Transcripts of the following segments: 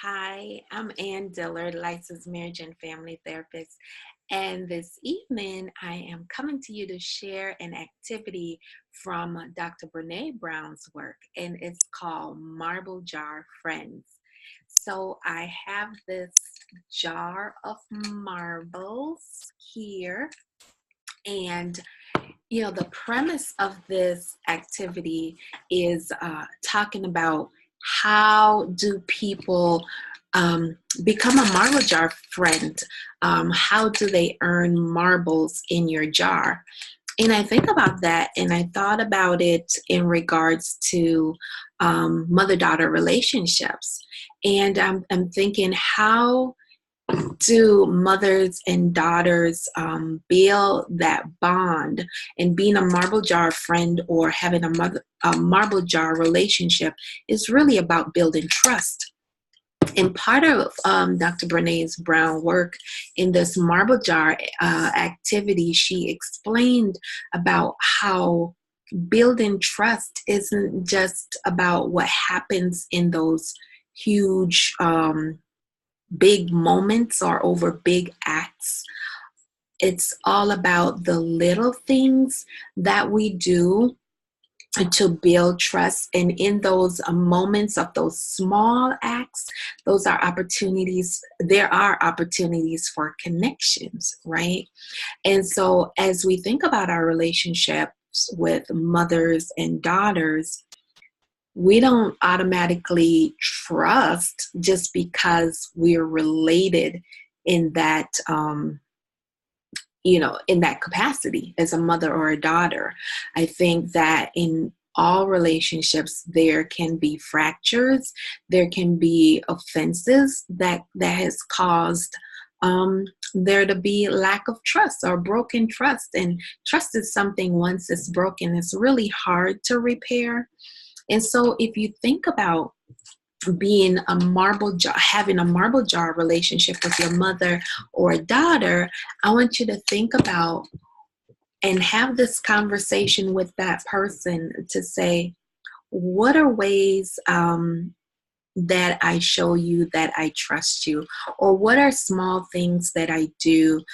Hi, I'm Ann Dillard, licensed marriage and family therapist. And this evening, I am coming to you to share an activity from Dr. Brene Brown's work, and it's called Marble Jar Friends. So I have this jar of marbles here, and the premise of this activity is talking about how do people become a marble jar friend? How do they earn marbles in your jar? And I think about that, and I thought about it in regards to mother-daughter relationships. And I'm thinking, how do mothers and daughters build that bond? And being a marble jar friend or having a marble jar relationship is really about building trust. And part of Dr. Brene's Brown work in this marble jar activity, she explained about how building trust isn't just about what happens in those huge big moments or over big acts. It's all about the little things that we do to build trust. And in those moments of those small acts, there are opportunities for connections, right? And so as we think about our relationships with mothers and daughters, we don't automatically trust just because we're related in that in that capacity as a mother or a daughter. I think that in all relationships there can be fractures, there can be offenses that has caused there to be lack of trust or broken trust. And trust is something, once it's broken, it's really hard to repair. And so if you think about being a marble jar, having a marble jar relationship with your mother or daughter, I want you to think about and have this conversation with that person to say, what are ways that I show you that I trust you? Or what are small things that I do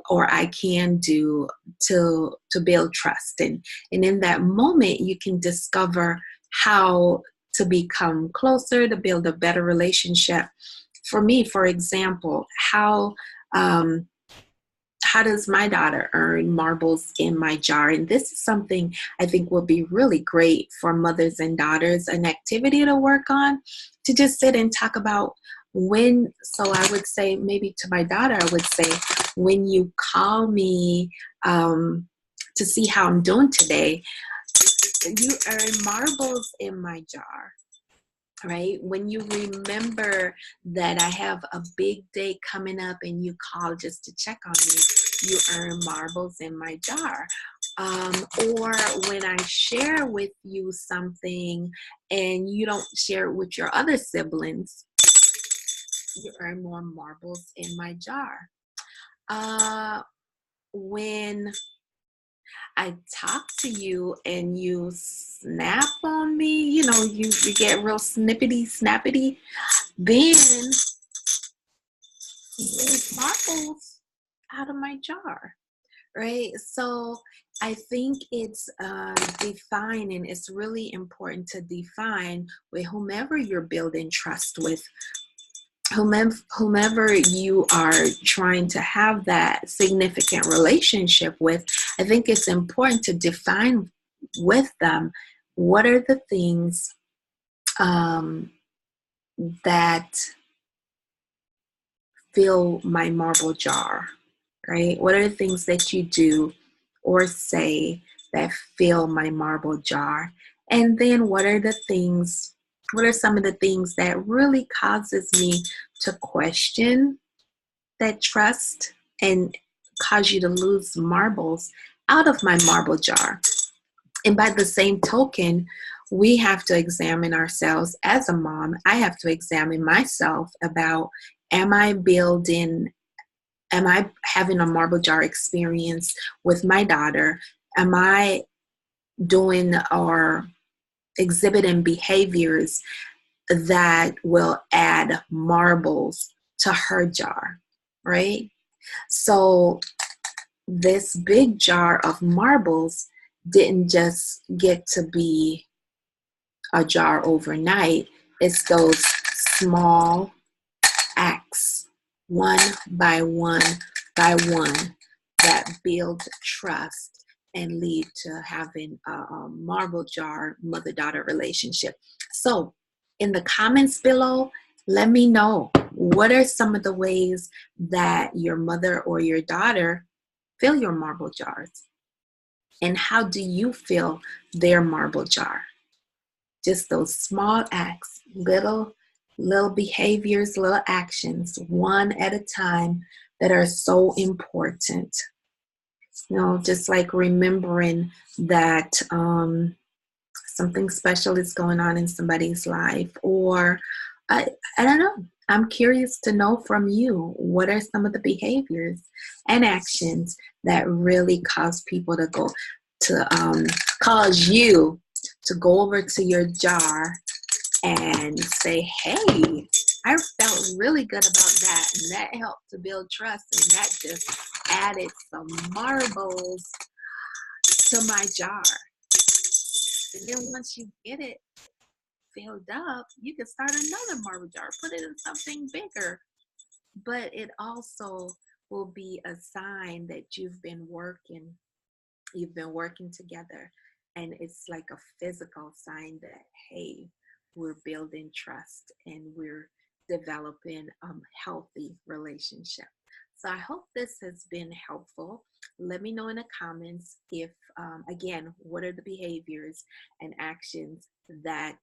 or I can do to build trust? And in that moment, you can discover how to become closer, to build a better relationship. For me, for example, how does my daughter earn marbles in my jar? And this is something I think will be really great for mothers and daughters, an activity to work on, to just sit and talk about so I would say, maybe to my daughter, I would say, when you call me to see how I'm doing today, you earn marbles in my jar. Right? When you remember that I have a big day coming up and you call just to check on me, you earn marbles in my jar. Or when I share with you something and you don't share it with your other siblings, you earn more marbles in my jar. When I talk to you and you snap on me, you get real snippety, snappity, then there's marbles out of my jar, right? So I think it's defining. It's really important to define with whomever you're building trust with, whomever you are trying to have that significant relationship with. I think it's important to define with them what are the things that fill my marble jar, right? What are the things that you do or say that fill my marble jar? And then what are some of the things that really causes me to question that trust and cause you to lose marbles out of my marble jar? And by the same token, we have to examine ourselves as a mom. I have to examine myself about, am I having a marble jar experience with my daughter? Am I doing or exhibiting behaviors that will add marbles to her jar, right? So this big jar of marbles didn't just get to be a jar overnight. It's those small acts, one by one, that build trust and lead to having a marble jar mother-daughter relationship. So in the comments below, let me know, what are some of the ways that your mother or your daughter fill your marble jars? And how do you fill their marble jar? Just those small acts, little behaviors, little actions, one at a time, that are so important. Just like remembering that something special is going on in somebody's life, or I don't know. I'm curious to know from you, what are some of the behaviors and actions that really cause people to cause you to go over to your jar and say, hey, I felt really good about that, and that helped to build trust, and that just added some marbles to my jar. And then once you get it filled up, you can start another marble jar, put it in something bigger. But it also will be a sign that you've been working together, and it's like a physical sign that, hey, we're building trust and we're developing healthy relationship. So I hope this has been helpful. Let me know in the comments if again, what are the behaviors and actions that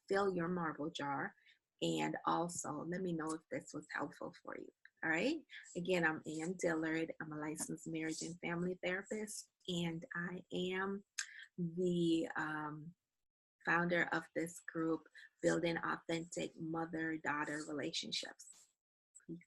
fill your marble jar, and also let me know if this was helpful for you. All right. Again, I'm Ann Dillard. I'm a licensed marriage and family therapist, and I am the founder of this group, Building Authentic Mother-Daughter Relationships. Peace.